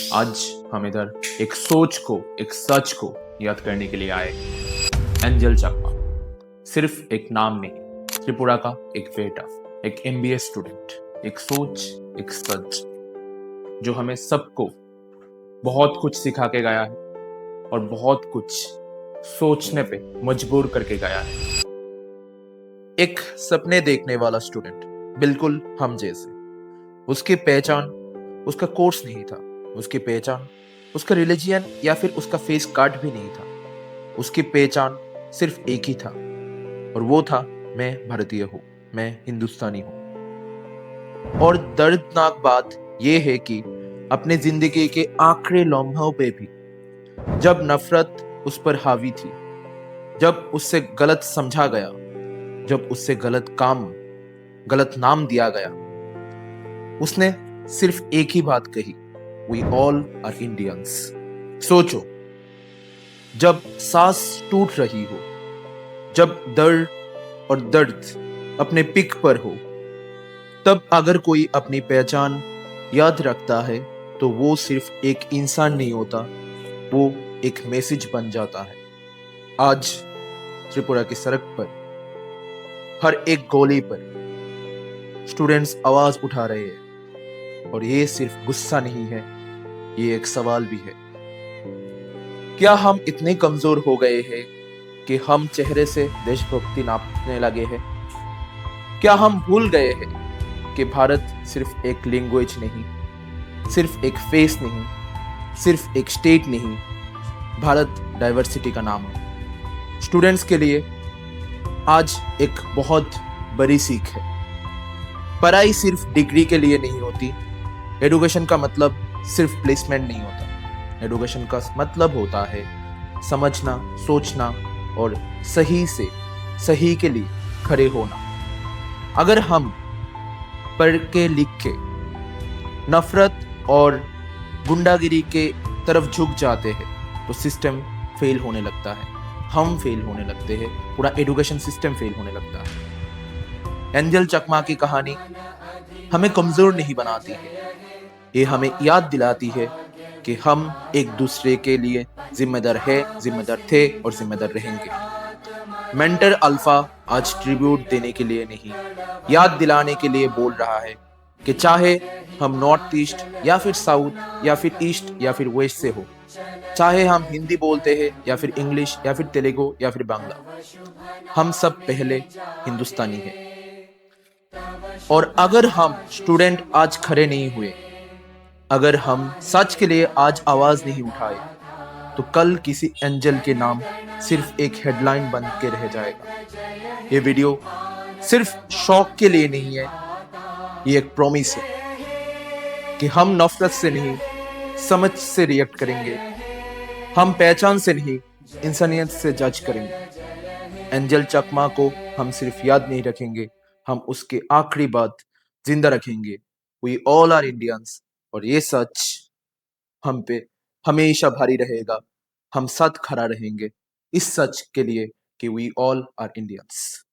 आज हम इधर एक सोच को, एक सच को याद करने के लिए आए। एंजल चकमा सिर्फ एक नाम नहीं, त्रिपुरा का एक बेटा, एक एमबीए स्टूडेंट, एक सोच, एक सच जो हमें सबको बहुत कुछ सिखा के गया है और बहुत कुछ सोचने पे मजबूर करके गया है। एक सपने देखने वाला स्टूडेंट, बिल्कुल हम जैसे। उसकी पहचान उसका कोर्स नहीं था, उसकी पहचान उसका रिलीजियन या फिर उसका फेस कार्ड भी नहीं था। उसकी पहचान सिर्फ एक ही था, और वो था मैं भारतीय हूँ, मैं हिंदुस्तानी हूँ। और दर्दनाक बात यह है कि अपने जिंदगी के आखिरी लम्हों पे भी जब नफरत उस पर हावी थी, जब उससे गलत समझा गया, जब उससे गलत काम, गलत नाम दिया गया, उसने सिर्फ एक ही बात कही, वी ऑल आर इंडियंस। सोचो, जब सांस टूट रही हो, जब दर्द अपने पिक पर हो, तब अगर कोई अपनी पहचान याद रखता है तो वो सिर्फ एक इंसान नहीं होता, वो एक मैसेज बन जाता है। आज त्रिपुरा की सड़क पर, हर एक गोली पर स्टूडेंट्स आवाज उठा रहे हैं, और ये सिर्फ गुस्सा नहीं है, ये एक सवाल भी है। क्या हम इतने कमजोर हो गए हैं कि हम चेहरे से देशभक्ति नापने लगे हैं? क्या हम भूल गए हैं कि भारत सिर्फ एक लैंग्वेज नहीं, सिर्फ एक फेस नहीं, सिर्फ एक स्टेट नहीं, भारत डाइवर्सिटी का नाम है। स्टूडेंट्स के लिए आज एक बहुत बड़ी सीख है। पढ़ाई सिर्फ डिग्री के लिए नहीं होती। एजुकेशन का मतलब सिर्फ प्लेसमेंट नहीं होता। एजुकेशन का मतलब होता है समझना, सोचना और सही से सही के लिए खड़े होना। अगर हम पढ़ के लिख के नफरत और गुंडागिरी के तरफ झुक जाते हैं तो सिस्टम फेल होने लगता है, हम फेल होने लगते हैं, पूरा एजुकेशन सिस्टम फेल होने लगता है। एंजल चकमा की कहानी हमें कमजोर नहीं बनाती है, ये हमें याद दिलाती है कि हम एक दूसरे के लिए जिम्मेदार है, जिम्मेदार थे और जिम्मेदार रहेंगे। मेंटर अल्फा आज ट्रिब्यूट देने के लिए नहीं, याद दिलाने के लिए बोल रहा है कि चाहे हम नॉर्थ ईस्ट या फिर साउथ या फिर ईस्ट या फिर वेस्ट से हो, चाहे हम हिंदी बोलते हैं या फिर इंग्लिश या फिर तेलुगु या फिर बांग्ला, हम सब पहले हिंदुस्तानी हैं। और अगर हम स्टूडेंट आज खड़े नहीं हुए, अगर हम सच के लिए आज आवाज नहीं उठाए, तो कल किसी एंजल के नाम सिर्फ एक हेडलाइन बन के रह जाएगा। ये वीडियो सिर्फ शौक के लिए नहीं है, ये एक प्रॉमिस है कि हम नफरत से नहीं, समझ से रिएक्ट करेंगे। हम पहचान से नहीं, इंसानियत से जज करेंगे। एंजल चकमा को हम सिर्फ याद नहीं रखेंगे, हम उसके आखिरी बात जिंदा रखेंगे, वी ऑल आर इंडियंस। और ये सच हम पे हमेशा भारी रहेगा। हम साथ खड़ा रहेंगे इस सच के लिए कि वी ऑल आर इंडियंस।